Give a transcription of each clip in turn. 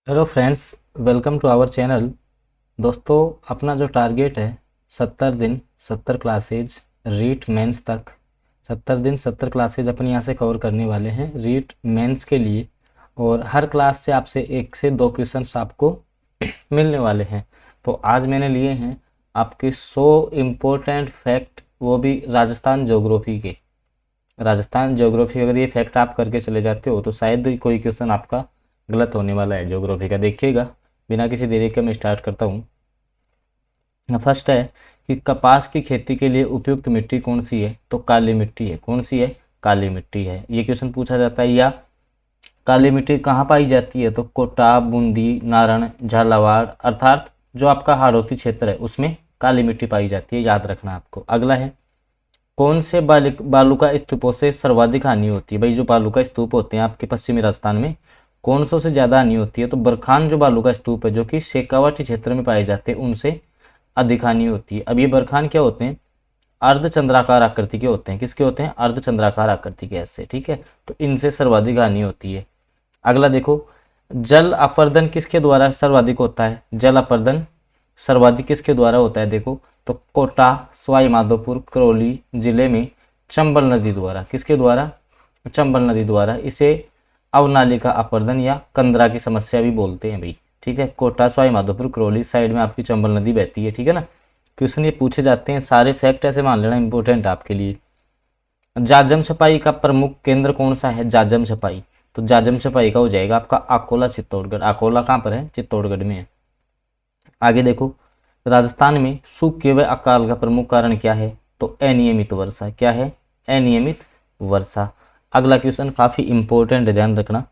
Hello friends, welcome to our channel. दोस्तों, अपना जो टारगेट है 70 दिन 70 क्लासेज रीट मेंस तक, 70 दिन 70 क्लासेज अपन यहाँ से कवर करने वाले हैं रीट मेंस के लिए। और हर क्लास से आपसे 1 से 2 क्वेश्चंस आपको मिलने वाले हैं। तो आज मैंने लिए हैं आपके 100 इम्पोर्टेंट फैक्ट, वो भी राजस्थान ज्योग्राफी के। राजस्थान ज्योग्राफी अगर ये फैक्ट आप करके चले जाते हो तो शायद कोई क्वेश्चन आपका गलत होने वाला है ज्योग्राफी का। देखिएगा, बिना किसी देरी के मैं स्टार्ट करता हूँ। फर्स्ट है कि कपास की खेती के लिए उपयुक्त मिट्टी कौन सी है? तो काली मिट्टी है। कौन सी है? काली मिट्टी है। ये क्वेश्चन पूछा जाता है। या काली मिट्टी कहाँ पाई जाती है? तो कोटा, बूंदी, नारण, झालावाड़, अर्थात जो आपका हाड़ौती क्षेत्र है उसमें काली मिट्टी पाई जाती है, याद रखना आपको। अगला है, कौन से बालू का स्तूपों से सर्वाधिक हानि होती है? भाई, जो बालू का स्तूप होते हैं आपके पश्चिमी राजस्थान में, कौन सौ से ज़्यादा हानि होती है? तो बरखान जो बालू का स्तूप है जो कि शेखावाटी क्षेत्र में पाए जाते हैं उनसे अधिक हानि होती है। अब ये बरखान क्या होते हैं? अर्धचंद्राकार आकृति के होते हैं। किसके होते हैं? अर्धचंद्राकार आकृति के, ऐसे। ठीक है, तो इनसे सर्वाधिक हानि होती है। अगला देखो, जल अपर्दन किसके द्वारा सर्वाधिक होता है? जल अपर्दन सर्वाधिक किसके द्वारा होता है? देखो, तो कोटा, सवाई माधोपुर, करौली जिले में चंबल नदी द्वारा। किसके द्वारा? चंबल नदी द्वारा। इसे अवनालिका अपर्दन या कंदरा की समस्या भी बोलते हैं भाई। ठीक है, कोटा, सवाई माधोपुर, करौली साइड में आपकी चंबल नदी बहती है। ठीक है ना, क्वेश्चन ये पूछे जाते हैं, सारे फैक्ट ऐसे मान लेना, इंपॉर्टेंट आपके लिए। जाजम छपाई का प्रमुख केंद्र कौन सा है? जाजम छपाई, तो जाजम छपाई का हो जाएगा आपका अकोला, चित्तौड़गढ़। अकोला कहाँ पर है? चित्तौड़गढ़ में है। आगे देखो, राजस्थान में सूखे व अकाल का प्रमुख कारण क्या है? तो अनियमित वर्षा। क्या है? अनियमित वर्षा। अगला क्वेश्चन काफ़ी इंपॉर्टेंट है, ध्यान रखना।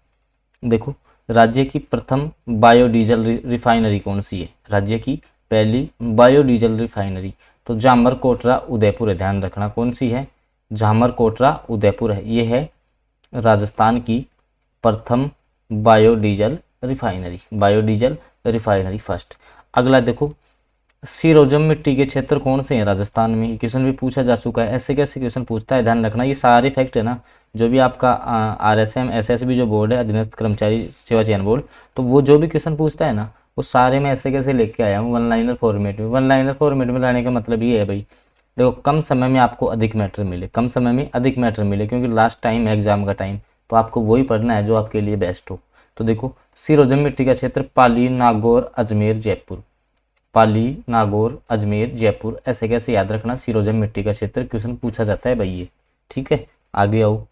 देखो, राज्य की प्रथम बायोडीजल रिफाइनरी कौन सी है? राज्य की पहली बायोडीजल रिफाइनरी, तो जामर कोटरा उदयपुर है। ध्यान रखना, कौन सी है? जामर कोटरा उदयपुर है। ये है राजस्थान की प्रथम biodiesel refinery. Biodiesel refinery first. अगला देखो, सिरोजम मिट्टी के क्षेत्र कौन से हैं राजस्थान में? ये क्वेश्चन भी पूछा जा चुका है। ऐसे कैसे क्वेश्चन पूछता है, ध्यान रखना। ये सारे फैक्ट है ना, जो भी आपका RSM SSB जो बोर्ड है, अधीनस्थ कर्मचारी सेवा चयन बोर्ड, तो वो जो भी क्वेश्चन पूछता है ना, वो सारे मैं ऐसे कैसे लेके आया हूँ, वन लाइनर फॉर्मेट में। वन लाइनर फॉर्मेट में लाने का मतलब ये है भाई, देखो, कम समय में आपको अधिक मैटर मिले, कम समय में अधिक मैटर मिले, क्योंकि लास्ट टाइम है एग्जाम का टाइम, तो आपको वही पढ़ना है जो आपके लिए बेस्ट हो। तो देखो, सिरोजम मिट्टी का क्षेत्र पाली, नागौर, अजमेर, जयपुर। पाली, नागौर, अजमेर, जयपुर, ऐसे कैसे याद रखना, सिरोजम मिट्टी का क्षेत्र क्वेश्चन पूछा जाता है भाई ये। ठीक है, आगे आओ।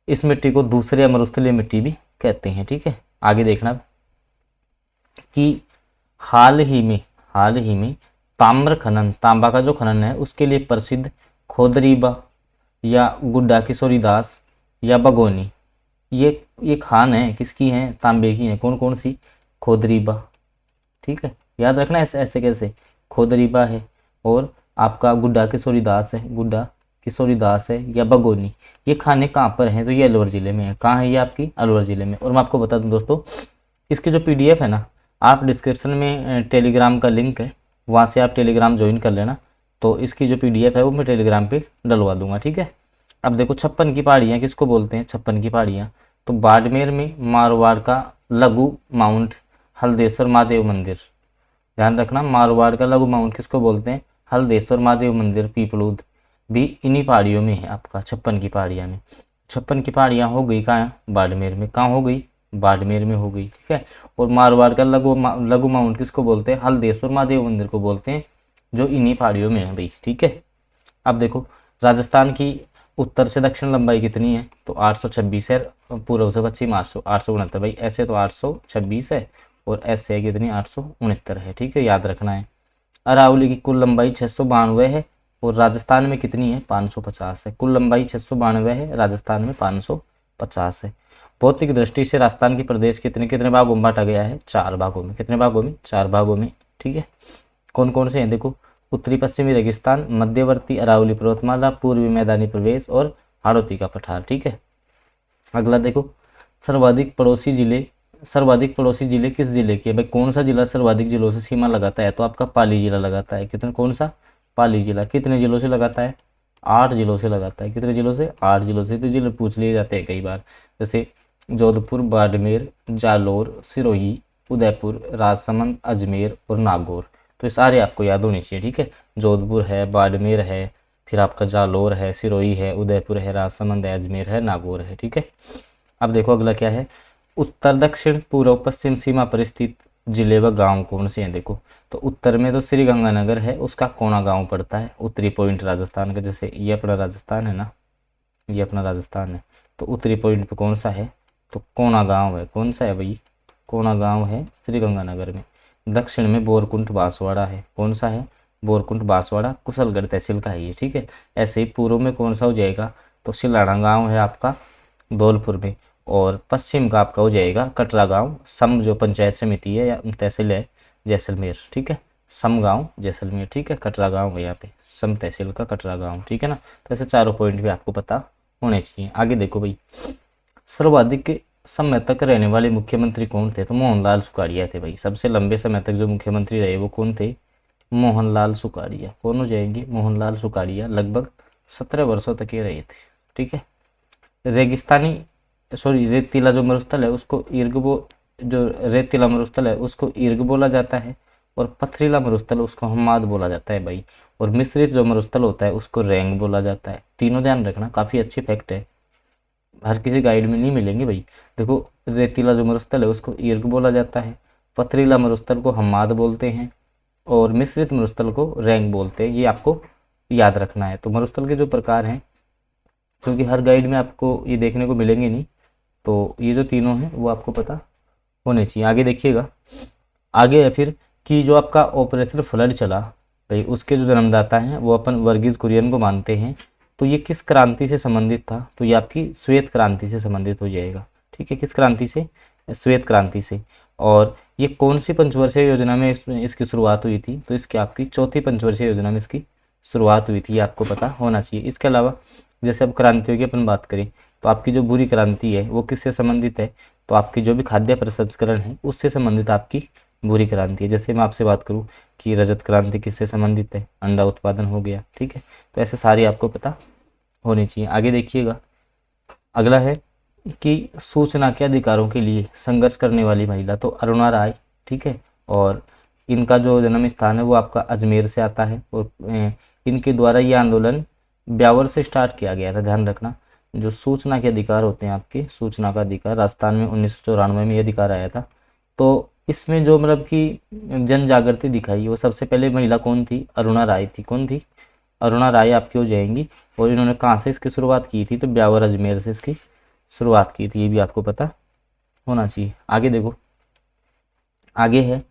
इस मिट्टी को दूसरे मरुस्थलीय मिट्टी भी कहते हैं। ठीक है, आगे देखना कि हाल ही में ताम्र खनन, तांबा का जो खनन है उसके लिए प्रसिद्ध खोदरीबा या गुड्डा किशोरी दास या बगोनी, ये खान है, किसकी हैं? तांबे की हैं। कौन कौन सी? खोदरीबा। ठीक है, याद रखना, ऐसे ऐसे कैसे, खोदरीबा है और आपका गुड्डा किशोरी दास है, गुड्डा किशोरी दास है या बगोनी। ये खाने कहाँ पर हैं? तो ये अलवर ज़िले में है। कहाँ है ये? आपकी अलवर ज़िले में। और मैं आपको बता दूं दोस्तों, इसकी जो PDF है ना, आप डिस्क्रिप्शन में टेलीग्राम का लिंक है, वहाँ से आप टेलीग्राम ज्वाइन कर लेना। तो इसकी जो PDF है वो मैं टेलीग्राम पे डलवा दूंगा। ठीक है, अब देखो, 56 की पहाड़ियाँ किसको बोलते हैं? 56 की पहाड़ियाँ, तो बाड़मेर में मारवाड़ का लघु माउंट हल्देश्वर महादेव मंदिर। ध्यान रखना, मारवाड़ का लघु माउंट किसको बोलते हैं? हल्देश्वर महादेव मंदिर, पीपलूद, भी इन्हीं पहाड़ियों में है आपका, 56 की पहाड़ियाँ में। 56 की पहाड़ियाँ हो गई कहाँ? बाड़मेर में। कहाँ हो गई? बाड़मेर में हो गई। ठीक है, और मारवाड़ का लघु माउंट किसको बोलते हैं? हल्देश्वर महादेव मंदिर को बोलते हैं, जो इन्हीं पहाड़ियों में है भाई। ठीक है, अब देखो, राजस्थान की उत्तर से दक्षिण लंबाई कितनी है? तो 826 है। पूर्व से पश्चिम 869 भाई, ऐसे तो 826 है और ऐसे है कितनी? 869 है। ठीक है, याद रखना है। अरावली की कुल लंबाई 692 है और राजस्थान में कितनी है? 550 है। कुल लंबाई 692 है, राजस्थान में 550 है। भौतिक दृष्टि से राजस्थान की प्रदेश कितने कितने भागों में बांटा गया है? 4 भागों में। कितने भागों में? 4 भागों में। ठीक है, कौन कौन से हैं? देखो, उत्तरी पश्चिमी रेगिस्तान, मध्यवर्ती अरावली पर्वतमाला, पूर्वी मैदानी प्रदेश और हाड़ौती का पठार। ठीक है, अगला देखो, सर्वाधिक पड़ोसी जिले किस जिले के? भाई, कौन सा जिला सर्वाधिक जिलों से सीमा लगाता है? तो आपका पाली जिला लगाता है। कितने? कौन सा? पाली जिला। कितने जिलों से लगाता है? 8 जिलों से लगाता है। कितने जिलों से? 8 जिलों से। तो जिले पूछ लिए जाते हैं कई बार, जैसे जोधपुर, बाड़मेर, जालोर, सिरोही, उदयपुर, राजसमंद, अजमेर और नागौर। तो ये सारे आपको याद होने चाहिए, ठीक है। जोधपुर है, बाड़मेर है, फिर आपका जालौर है, सिरोही है, उदयपुर है, राजसमंद है, अजमेर है, नागौर है, ठीक है। अब देखो अगला क्या है, उत्तर दक्षिण पूर्व पश्चिम सीमा पर स्थित जिले व गांव कौन से हैं। देखो तो उत्तर में तो श्री गंगानगर है, उसका कोना गांव पड़ता है, उत्तरी पॉइंट राजस्थान का। जैसे ये अपना राजस्थान है ना, ये अपना राजस्थान है, तो उत्तरी पॉइंट पे कौन सा है, तो कोना गांव है। कौन सा है भाई, कोना गांव है श्री गंगानगर में। दक्षिण में बोरकुंठ बांसवाड़ा है। कौन सा है, बोरकुंठ बांसवाड़ा कुशलगढ़ तहसील का है ये, ठीक है। ऐसे ही पूर्व में कौन सा हो जाएगा, तो सिलाना गांव है आपका धौलपुर में। और पश्चिम का आपका हो जाएगा कटरा गांव, सम जो पंचायत समिति है या तहसील है जैसलमेर, ठीक है। सम गांव जैसलमेर, ठीक है। कटरा गांव है यहाँ पे, सम तहसील का कटरा गांव, ठीक है ना। तो ऐसे चारों पॉइंट भी आपको पता होने चाहिए। आगे देखो भाई, सर्वाधिक समय तक रहने वाले मुख्यमंत्री कौन थे, तो मोहनलाल सुखाड़िया थे भाई। सबसे लंबे समय तक जो मुख्यमंत्री रहे वो कौन थे, मोहनलाल सुखाड़िया। कौन हो जाएंगे, मोहनलाल सुखाड़िया। लगभग 17 वर्षों तक ये रहे थे, ठीक है। रेगिस्तानी रेतीला जो मरुस्थल है उसको ईर्गबो, जो रेतीला मरुस्थल है उसको ईर्ग बोला जाता है, और पथरीला मरुस्थल उसको हम्माद बोला जाता है भाई। और मिश्रित जो मरुस्थल होता है उसको रेंग बोला जाता है। तीनों ध्यान रखना, काफ़ी अच्छी फैक्ट है, हर किसी गाइड में नहीं मिलेंगे भाई। देखो रेतीला जो मरुस्थल है उसको ईर्ग बोला जाता है, पथरीला मरुस्थल को हम्माद बोलते हैं, और मिश्रित मरुस्थल को रेंग बोलते हैं। ये आपको याद रखना है। तो मरुस्थल के जो प्रकार हैं, क्योंकि हर गाइड में आपको ये देखने को मिलेंगे नहीं, तो ये जो तीनों हैं वो आपको पता होने चाहिए। आगे देखिएगा, आगे है फिर कि जो आपका ऑपरेशन फ्लड चला भाई, उसके जो जन्मदाता हैं वो अपन वर्गीज कुरियन को मानते हैं। तो ये किस क्रांति से संबंधित था, तो ये आपकी श्वेत क्रांति से संबंधित हो जाएगा, ठीक है। किस क्रांति से, श्वेत क्रांति से। और ये कौन सी पंचवर्षीय योजना में इसकी शुरुआत हुई थी, तो इसकी आपकी चौथी पंचवर्षीय योजना में इसकी शुरुआत हुई थी, ये आपको पता होना चाहिए। इसके अलावा जैसे अब क्रांतियों की अपन बात करें, तो आपकी जो बुरी क्रांति है वो किससे संबंधित है, तो आपकी जो भी खाद्य प्रसंस्करण है उससे संबंधित आपकी बुरी क्रांति है। जैसे मैं आपसे बात करूं कि रजत क्रांति किससे संबंधित है, अंडा उत्पादन हो गया, ठीक है। तो ऐसे सारी आपको पता होनी चाहिए। आगे देखिएगा, अगला है कि सूचना के अधिकारों के लिए संघर्ष करने वाली महिला, तो अरुणा राय, ठीक है। और इनका जो जन्म स्थान है वो आपका अजमेर से आता है, और इनके द्वारा ये आंदोलन ब्यावर से स्टार्ट किया गया था। ध्यान रखना, जो सूचना के अधिकार होते हैं आपके, सूचना का अधिकार राजस्थान में 1994 में ये अधिकार आया था। तो इसमें जो मतलब कि जन जागृति दिखाई वो सबसे पहले महिला कौन थी, अरुणा राय थी। कौन थी, अरुणा राय आपकी हो जाएंगी। और इन्होंने कहाँ से इसकी शुरुआत की थी, तो ब्यावर अजमेर से इसकी शुरुआत की थी, ये भी आपको पता होना चाहिए। आगे देखो, आगे है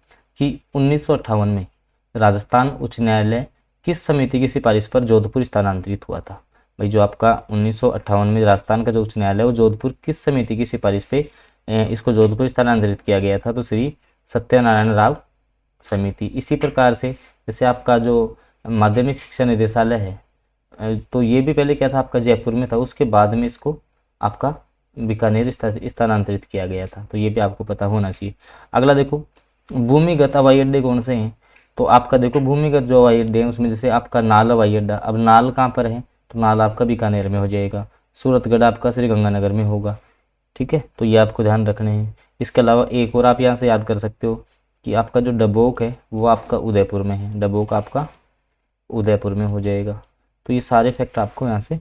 कि 1958 में राजस्थान उच्च न्यायालय किस समिति की सिफारिश पर जोधपुर स्थानांतरित हुआ था। भाई जो आपका 1958 में राजस्थान का जो उच्च न्यायालय वो जोधपुर किस समिति की सिफारिश पे इसको जोधपुर स्थानांतरित किया गया था, तो श्री सत्यनारायण राव समिति। इसी प्रकार से जैसे आपका जो माध्यमिक शिक्षा निदेशालय है, तो ये भी पहले क्या था आपका जयपुर में था, उसके बाद में इसको आपका बीकानेर स्थानांतरित किया गया था। तो ये भी आपको पता होना चाहिए। अगला देखो, भूमिगत हवाई अड्डे कौन से हैं, तो आपका देखो भूमिगत जो हवाई अड्डे हैं उसमें जैसे आपका नाल हवाई अड्डा, अब नाल कहाँ पर है, तो नाल आपका बीकानेर में हो जाएगा। सूरतगढ़ आपका श्री गंगानगर में होगा, ठीक है। तो ये आपको ध्यान रखने हैं। इसके अलावा एक और आप यहाँ से याद कर सकते हो कि आपका जो डबोक है वो आपका उदयपुर में है, डबोक आपका उदयपुर में हो जाएगा। तो ये सारे फैक्ट आपको यहाँ से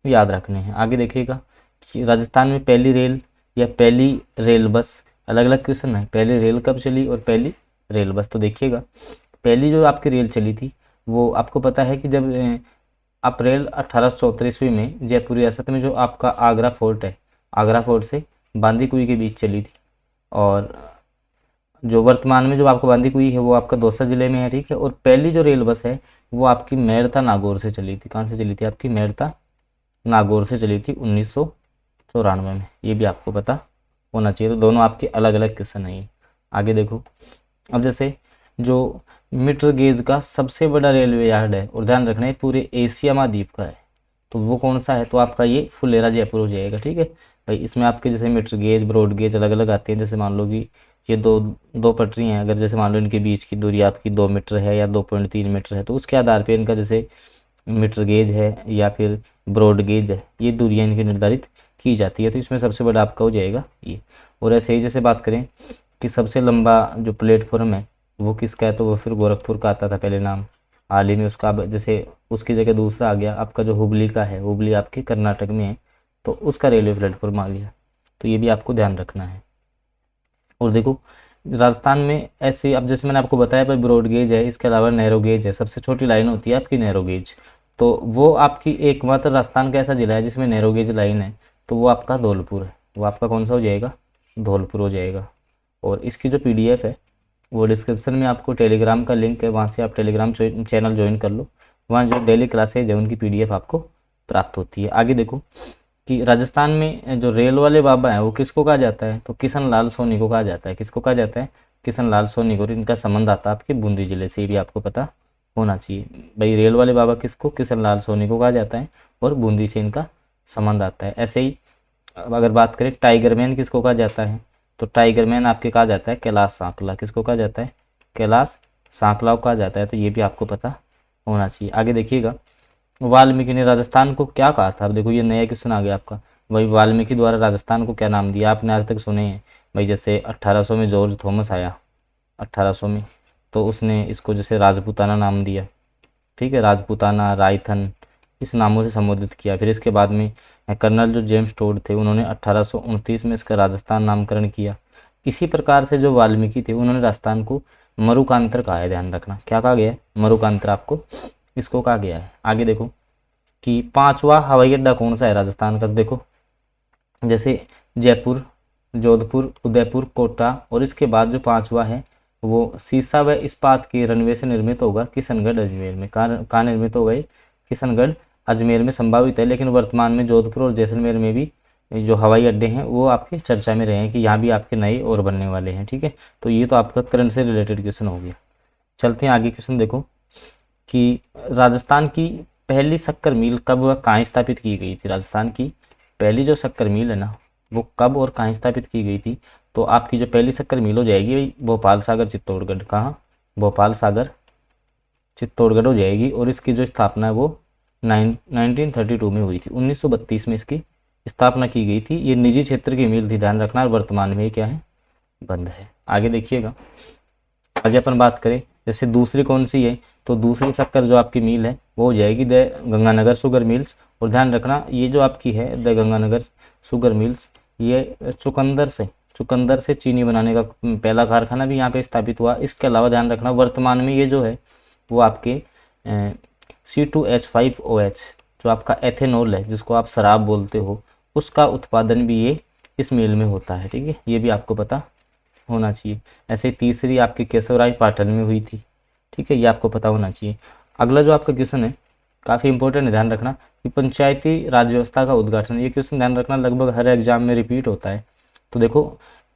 याद रखने हैं। आगे देखिएगा कि राजस्थान में पहली रेल या पहली रेल बस, अलग अलग क्वेश्चन है, पहली रेल कब चली और पहली रेल बस। तो देखिएगा, पहली जो आपकी रेल चली थी वो आपको पता है कि जब अप्रैल 1834 ईस्वी में जयपुर रियासत में जो आपका आगरा फोर्ट है, आगरा फोर्ट से बांदीकुई के बीच चली थी। और जो वर्तमान में जो आपको बांदीकुई है वो आपका दौसा जिले में है, ठीक है। और पहली जो रेल बस है वो आपकी मेड़ता नागौर से चली थी। कहाँ से चली थी, आपकी मेड़ता नागौर से चली थी 1994 में। ये भी आपको पता होना चाहिए। तो दोनों आपके अलग अलग क्वेश्चन है। आगे देखो, अब जैसे जो मीटर गेज का सबसे बड़ा रेलवे यार्ड है, और ध्यान रखना है पूरे एशिया महाद्वीप का है, तो वो कौन सा है, तो आपका ये फुलेरा जयपुर हो जाएगा, ठीक है भाई। इसमें आपके जैसे मीटर गेज ब्रॉड गेज अलग अलग आते हैं। जैसे मान लो कि ये दो पटरी हैं, अगर जैसे मान लो इनके बीच की दूरी आपकी 2 मीटर है या 2.3 मीटर है, तो उसके आधार पर इनका जैसे मीटर गेज है या फिर ब्रॉड गेज है, ये दूरियाँ इनकी निर्धारित की जाती है। तो इसमें सबसे बड़ा आपका हो जाएगा ये। और ऐसे ही जैसे बात करें कि सबसे लंबा जो प्लेटफॉर्म है वो किसका है, तो वो फिर गोरखपुर का आता था पहले नाम, हाल ही में उसका अब जैसे उसकी जगह दूसरा आ गया। आपका जो हुबली का है, हुबली आपके कर्नाटक में है, तो उसका रेलवे प्लेटफॉर्म आ गया। तो ये भी आपको ध्यान रखना है। और देखो राजस्थान में ऐसे, अब जैसे मैंने आपको बताया भाई ब्रॉड गेज है, इसके अलावा नैरो गेज है। सबसे छोटी लाइन होती है आपकी नैरो गेज, तो वो आपकी एकमात्र राजस्थान का ऐसा जिला है जिसमें नैरो गेज लाइन है, तो वो आपका धौलपुर है। वो आपका कौन सा हो जाएगा, धौलपुर हो जाएगा। और इसकी जो पीडीएफ है वो डिस्क्रिप्शन में आपको टेलीग्राम का लिंक है, वहाँ से आप टेलीग्राम चैनल ज्वाइन कर लो। वहाँ जो डेली क्लासेज है उनकी पीडीएफ आपको प्राप्त होती है। आगे देखो कि राजस्थान में जो रेल वाले बाबा हैं वो किसको कहा जाता है, तो किशन लाल सोनी को कहा जाता है। किसको कहा जाता है, किशन लाल सोनी को। और इनका संबंध आता है आपके बूंदी जिले से, ये भी आपको पता होना चाहिए। भाई रेल वाले बाबा किसको, किशन लाल सोनी को कहा जाता है, और बूंदी से इनका संबंध आता है। ऐसे ही अगर बात करें टाइगर मैन किसको कहा जाता है, तो टाइगर मैन आपके कहा जाता है कैलाश सांकला। किसको कहा जाता है, कैलाश सांकला को कहा जाता है। तो ये भी आपको पता होना चाहिए। आगे देखिएगा, वाल्मीकि ने राजस्थान को क्या कहा था। अब देखो ये नया क्वेश्चन आ गया आपका, भाई वाल्मीकि द्वारा राजस्थान को क्या नाम दिया। आपने आज तक सुने हैं भाई, जैसे 1800 में जॉर्ज थॉमस आया 1800 में, तो उसने इसको जैसे राजपूताना नाम दिया, ठीक है, राजपूताना, रायथन, इस नामों से संबोधित किया। फिर इसके बाद में कर्नल जो जेम्स टोड थे उन्होंने 1829 में इसका राजस्थान नामकरण किया। इसी प्रकार से जो वाल्मीकि थे उन्होंने राजस्थान को मरुकांतर कहा है। ध्यान रखना क्या कहा गया है, मरुकांतर आपको इसको कहा गया है। आगे देखो कि 5वां हवाई अड्डा कौन सा है राजस्थान का। देखो जैसे जयपुर, जोधपुर, उदयपुर, कोटा, और इसके बाद जो 5वां है वो सीसा व इस्पात के रनवे से निर्मित होगा किशनगढ़ अजमेर में। कहाँ निर्मित होगा ये, किशनगढ़ अजमेर में संभावित है। लेकिन वर्तमान में जोधपुर और जैसलमेर में भी जो हवाई अड्डे हैं वो आपके चर्चा में रहे हैं कि यहाँ भी आपके नए और बनने वाले हैं, ठीक है। तो ये तो आपका करंट से रिलेटेड क्वेश्चन हो गया। चलते हैं आगे क्वेश्चन देखो कि राजस्थान की पहली शक्कर मिल कब व कहाँ स्थापित की गई थी। राजस्थान की पहली जो शक्कर मिल है ना वो कब और कहाँ स्थापित की गई थी, तो आपकी जो पहली शक्कर मिल हो जाएगी भोपाल सागर चित्तौड़गढ़। कहाँ, भोपाल सागर चित्तौड़गढ़ हो जाएगी। और इसकी जो स्थापना है वो 1932 में हुई थी। 1932 में इसकी स्थापना की गई थी। ये निजी क्षेत्र की मिल थी, ध्यान रखना। वर्तमान में ये क्या है, बंद है। आगे देखिएगा, आगे अपन बात करें जैसे दूसरी कौन सी है, तो दूसरी शक्कर जो आपकी मिल है वो हो जाएगी द गंगानगर शुगर मिल्स। और ध्यान रखना ये जो आपकी है द गंगानगर शुगर मिल्स, ये चुकंदर से चीनी बनाने का पहला कारखाना भी यहाँ पे स्थापित हुआ। इसके अलावा ध्यान रखना वर्तमान में ये जो है वो आपके C2H5OH जो आपका एथेनॉल है, जिसको आप शराब बोलते हो, उसका उत्पादन भी ये इस मिल में होता है, ठीक है। ये भी आपको पता होना चाहिए। ऐसे तीसरी आपकी केशवराय पाटन में हुई थी, ठीक है, ये आपको पता होना चाहिए। अगला जो आपका क्वेश्चन है काफ़ी इंपॉर्टेंट है, ध्यान रखना कि पंचायती राज व्यवस्था का उद्घाटन। ये क्वेश्चन ध्यान रखना लगभग हर एग्जाम में रिपीट होता है। तो देखो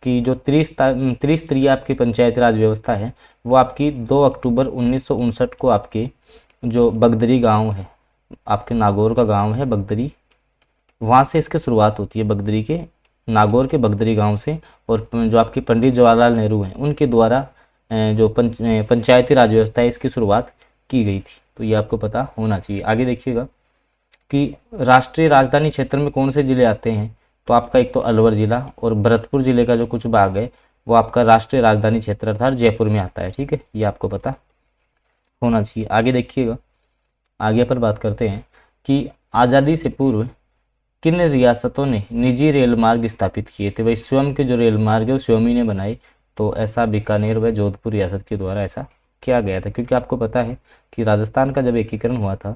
कि जो त्रिस्तरीय आपकी पंचायती राज व्यवस्था है वो आपकी 2 अक्टूबर 1959 को आपके जो बगदरी गांव है, आपके नागौर का गांव है बगदरी, वहाँ से इसकी शुरुआत होती है, बगदरी के, नागौर के बगदरी गांव से। और जो आपके पंडित जवाहरलाल नेहरू हैं उनके द्वारा जो पंचायती राज व्यवस्था है इसकी शुरुआत की गई थी। तो ये आपको पता होना चाहिए। आगे देखिएगा कि राष्ट्रीय राजधानी क्षेत्र में कौन से जिले आते हैं, तो आपका एक तो अलवर जिला और भरतपुर जिले का जो कुछ भाग है वो आपका राष्ट्रीय राजधानी क्षेत्र अर्थात जयपुर में आता है, ठीक है, ये आपको पता होना चाहिए। आगे देखिएगा, आगे पर बात करते हैं कि आज़ादी से पूर्व किन रियासतों ने निजी रेल मार्ग स्थापित किए थे। भाई स्वयं के जो रेल मार्ग है वो स्वयं ही ने बनाए। तो ऐसा बीकानेर व जोधपुर रियासत के द्वारा ऐसा किया गया था, क्योंकि आपको पता है कि राजस्थान का जब एकीकरण हुआ था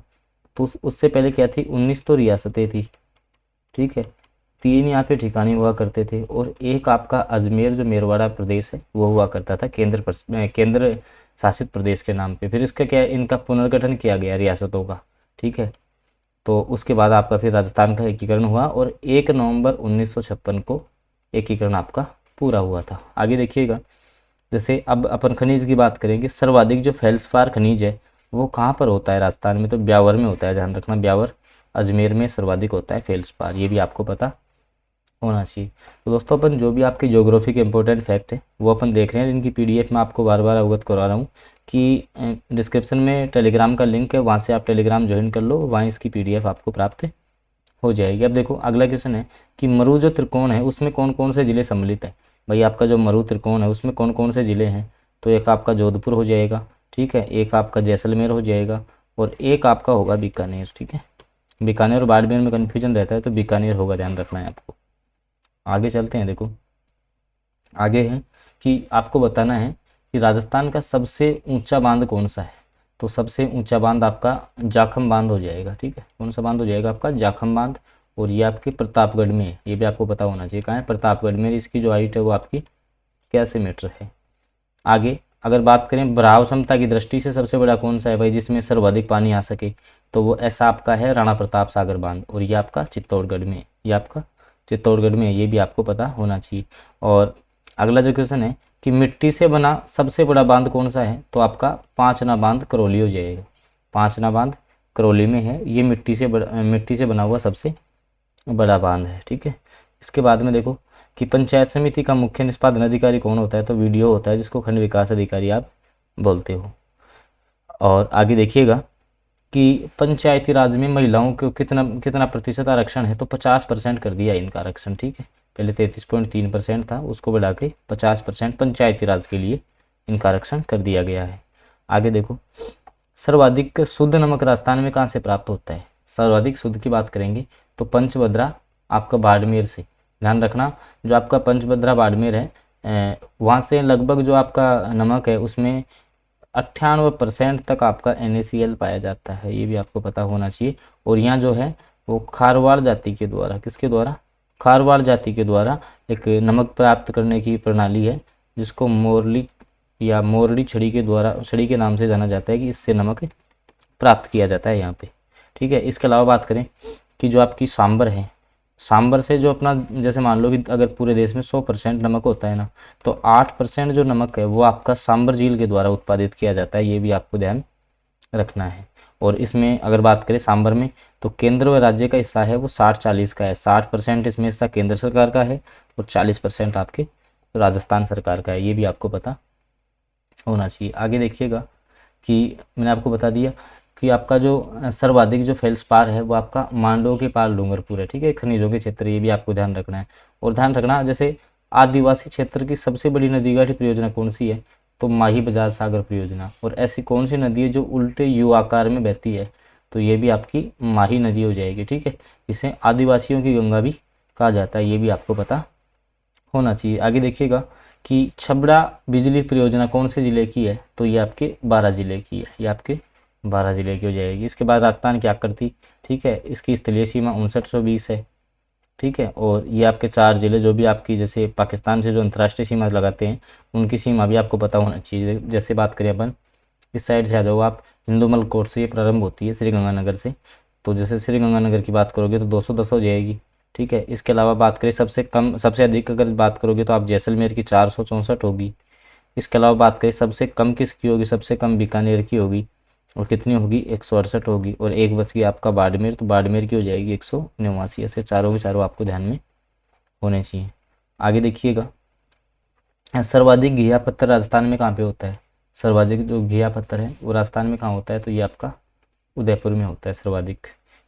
तो उससे पहले क्या थी, 19 तो रियासतें थी, ठीक है, 3 यहाँ पे ठिकाने हुआ करते थे और एक आपका अजमेर जो मेरवाड़ा प्रदेश है वो हुआ करता था केंद्र शासित प्रदेश के नाम पे। फिर इसका क्या, इनका पुनर्गठन किया गया रियासतों का, ठीक है। तो उसके बाद आपका फिर राजस्थान का एकीकरण हुआ और 1 नवंबर 1956 को एकीकरण आपका पूरा हुआ था। आगे देखिएगा, जैसे अब अपन खनिज की बात करेंगे, सर्वाधिक जो फेल्सपार खनिज है वो कहाँ पर होता है राजस्थान में, तो ब्यावर में होता है। ध्यान रखना ब्यावर अजमेर में सर्वाधिक होता है फेल्सपार, ये भी आपको पता होना चाहिए। तो दोस्तों अपन जो भी आपके ज्योग्राफी के इंपॉर्टेंट फैक्ट है वो अपन देख रहे हैं, जिनकी पीडीएफ मैं आपको बार बार अवगत करवा रहा हूँ कि डिस्क्रिप्शन में टेलीग्राम का लिंक है, वहाँ से आप टेलीग्राम ज्वाइन कर लो, वहाँ इसकी पीडीएफ आपको प्राप्त हो जाएगी। अब देखो अगला क्वेश्चन है कि मरु जो त्रिकोण है उसमें कौन कौन से जिले सम्मिलित हैं। भाई आपका जो मरु त्रिकोण है उसमें कौन कौन से ज़िले हैं, तो एक आपका जोधपुर हो जाएगा, ठीक है, एक आपका जैसलमेर हो जाएगा और एक आपका होगा बीकानेर, ठीक है। बीकानेर और बाड़मेर में कन्फ्यूजन रहता है तो बीकानेर होगा, ध्यान रखना है आपको। आगे चलते हैं, देखो आगे है कि आपको बताना है कि राजस्थान का सबसे ऊंचा बांध कौन सा है, तो सबसे ऊंचा बांध आपका जाखम बांध हो जाएगा, ठीक है। कौन सा बांध हो जाएगा आपका, जाखम बांध, और ये आपके प्रतापगढ़ में है, ये भी आपको पता होना चाहिए। कहाँ है, प्रतापगढ़ में। इसकी जो हाइट है वो आपकी 81 मीटर है। आगे अगर बात करें बहाव क्षमता की दृष्टि से सबसे बड़ा कौन सा है भाई, जिसमें सर्वाधिक पानी आ सके, तो वो ऐसा आपका है राणा प्रताप सागर बांध, और ये आपका चित्तौड़गढ़ में है, ये आपका चित्तौड़गढ़ में है, ये भी आपको पता होना चाहिए। और अगला जो क्वेश्चन है कि मिट्टी से बना सबसे बड़ा बांध कौन सा है, तो आपका पांचना बांध करौली हो जाएगा। पांचना बांध करौली में है, ये मिट्टी से बना हुआ सबसे बड़ा बांध है, ठीक है। इसके बाद में देखो कि पंचायत समिति का मुख्य निष्पादन अधिकारी कौन होता है, तो वीडियो होता है, जिसको खंड विकास अधिकारी आप बोलते हो। और आगे देखिएगा कि पंचायती राज में महिलाओं को कितना कितना प्रतिशत आरक्षण है, तो 50% कर दिया इनका आरक्षण, ठीक है। पहले 33.3% था, उसको बढ़ा के 50% पंचायती राज के लिए इनका आरक्षण कर दिया गया है। आगे देखो सर्वाधिक शुद्ध नमक राजस्थान में कहाँ से प्राप्त होता है, सर्वाधिक शुद्ध की बात करेंगे तो पंचभद्रा आपका बाड़मेर से। ध्यान रखना जो आपका पंचभद्रा बाड़मेर है वहाँ से लगभग जो आपका नमक है उसमें 98% तक आपका NaCl पाया जाता है, ये भी आपको पता होना चाहिए। और यहाँ जो है वो खारवाड़ जाति के द्वारा, किसके द्वारा, खारवाड़ जाति के द्वारा एक नमक प्राप्त करने की प्रणाली है, जिसको मोरली या मोरली छड़ी के द्वारा, छड़ी के नाम से जाना जाता है, कि इससे नमक प्राप्त किया जाता है यहाँ पे, ठीक है। इसके अलावा बात करें कि जो आपकी सांबर है, सांबर से जो अपना, जैसे मान लो कि अगर पूरे देश में 100% नमक होता है ना, तो 8% जो नमक है वो आपका सांबर झील के द्वारा उत्पादित किया जाता है, ये भी आपको ध्यान रखना है। और इसमें अगर बात करें सांबर में, तो केंद्र व राज्य का हिस्सा है वो 60-40 का है, 60% इसमें हिस्सा केंद्र सरकार का है और 40% आपके राजस्थान सरकार का है, ये भी आपको पता होना चाहिए। आगे देखिएगा कि मैंने आपको बता दिया कि आपका जो सर्वाधिक जो फेल्सपार है वो आपका मांडो के पार डूंगरपुर है, ठीक है, खनिजों के क्षेत्र, ये भी आपको ध्यान रखना है। और ध्यान रखना जैसे आदिवासी क्षेत्र की सबसे बड़ी नदी घाटी परियोजना कौन सी है, तो माही बजाज सागर परियोजना। और ऐसी कौन सी नदी है जो उल्टे यू आकार में बहती है, तो ये भी आपकी माही नदी हो जाएगी, ठीक है। इसे आदिवासियों की गंगा भी कहा जाता है, ये भी आपको पता होना चाहिए। आगे देखिएगा कि छबड़ा बिजली परियोजना कौन से ज़िले की है, तो ये आपके 12 ज़िले की है, ये आपके 12 ज़िले की हो जाएगी। इसके बाद राजस्थान की आकृति, ठीक है, इसकी स्थलीय सीमा 5920 है, ठीक है। और ये आपके 4 ज़िले जो भी आपकी, जैसे पाकिस्तान से जो अंतर्राष्ट्रीय सीमा लगाते हैं उनकी सीमा भी आपको पता होना चाहिए। जैसे बात करें अपन इस साइड से आ जाओ आप, हिंदूमल कोट से ये प्रारंभ होती है श्रीगंगानगर से, तो जैसे श्रीगंगानगर की बात करोगे तो 210 हो जाएगी, ठीक है। इसके अलावा बात करें सबसे कम, सबसे अधिक अगर बात करोगे तो आप जैसलमेर की 464 होगी। इसके अलावा बात करें सबसे कम किसकी होगी, सबसे कम बीकानेर की होगी, और कितनी होगी, 168 होगी। और एक बच गई आपका बाड़मेर, तो बाड़मेर की हो जाएगी 189। ऐसे चारों के चारों आपको ध्यान में होने चाहिए। आगे देखिएगा सर्वाधिक घिया पत्थर राजस्थान में कहाँ पे होता है, सर्वाधिक जो घिया पत्थर है वो राजस्थान में कहाँ होता है, तो ये आपका उदयपुर में होता है सर्वाधिक,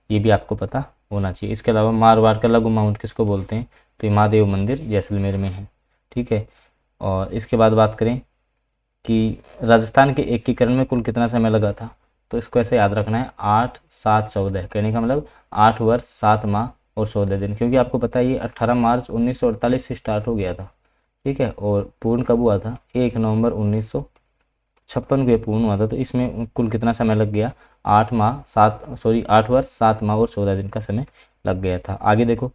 ये भी आपको पता होना चाहिए। इसके अलावा मारवाड़ का लघु माउंट किसको बोलते हैं, तो महादेव मंदिर जैसलमेर में है, ठीक है। और इसके बाद बात करें कि राजस्थान के एकीकरण में कुल कितना समय लगा था, तो इसको ऐसे याद रखना है 8, 7, 14, कहने का मतलब 8 वर्ष 7 माह और 14 दिन, क्योंकि आपको पता है ये 18 मार्च 1948 से स्टार्ट हो गया था, ठीक है। और पूर्ण कब हुआ था, 1 नवंबर 1956 को पूर्ण हुआ था। तो इसमें कुल कितना समय लग गया, 8 वर्ष 7 माह और 14 दिन का समय लग गया था। आगे देखो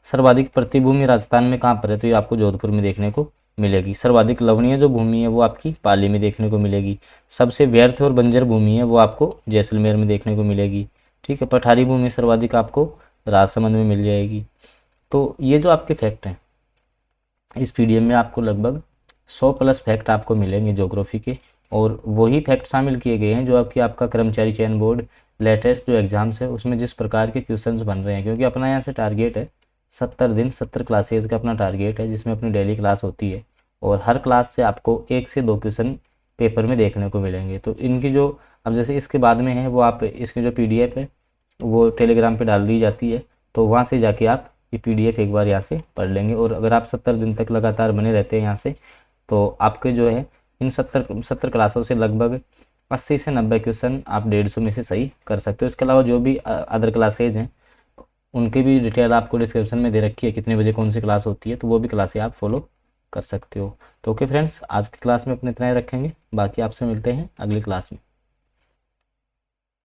सर्वाधिक प्रतिभूमि राजस्थान में कहाँ पर है, तो ये आपको जोधपुर में देखने को मिलेगी। सर्वाधिक लवणीय जो भूमि है वो आपकी पाली में देखने को मिलेगी। सबसे व्यर्थ और बंजर भूमि है वो आपको जैसलमेर में देखने को मिलेगी, ठीक है। पठारी भूमि सर्वाधिक आपको राजसमंद में मिल जाएगी। तो ये जो आपके फैक्ट हैं इस पीडीएफ में आपको लगभग 100+ फैक्ट आपको मिलेंगे ज्योग्राफी के, और वही फैक्ट शामिल किए गए हैं जो आपका कर्मचारी चयन बोर्ड लेटेस्ट जो एग्जाम्स है उसमें जिस प्रकार के क्वेश्चंस बन रहे हैं। क्योंकि अपना यहाँ से टारगेट है 70 दिन 70 क्लासेज का अपना टारगेट है, जिसमें अपनी डेली क्लास होती है, और हर क्लास से आपको 1 से 2 क्वेश्चन पेपर में देखने को मिलेंगे। तो इनकी जो अब जैसे इसके बाद में है वो आप इसकी जो PDF है वो टेलीग्राम पे डाल दी जाती है, तो वहाँ से जाके आप ये PDF एक बार यहाँ से पढ़ लेंगे। और अगर आप 70 दिन तक लगातार बने रहते हैं यहाँ से, तो आपके जो है इन 70 क्लासों से लगभग 80 से 90 क्वेश्चन आप 150 में से सही कर सकते हो। इसके अलावा जो भी अदर क्लासेज हैं उनकी भी डिटेल आपको डिस्क्रिप्शन में दे रखी है, कितने बजे कौन सी क्लास होती है, तो वो भी क्लासें आप फॉलो कर सकते हो। तो ओके फ्रेंड्स, आज की क्लास में अपने इतना ही रखेंगे, बाकी आपसे मिलते हैं अगली क्लास में।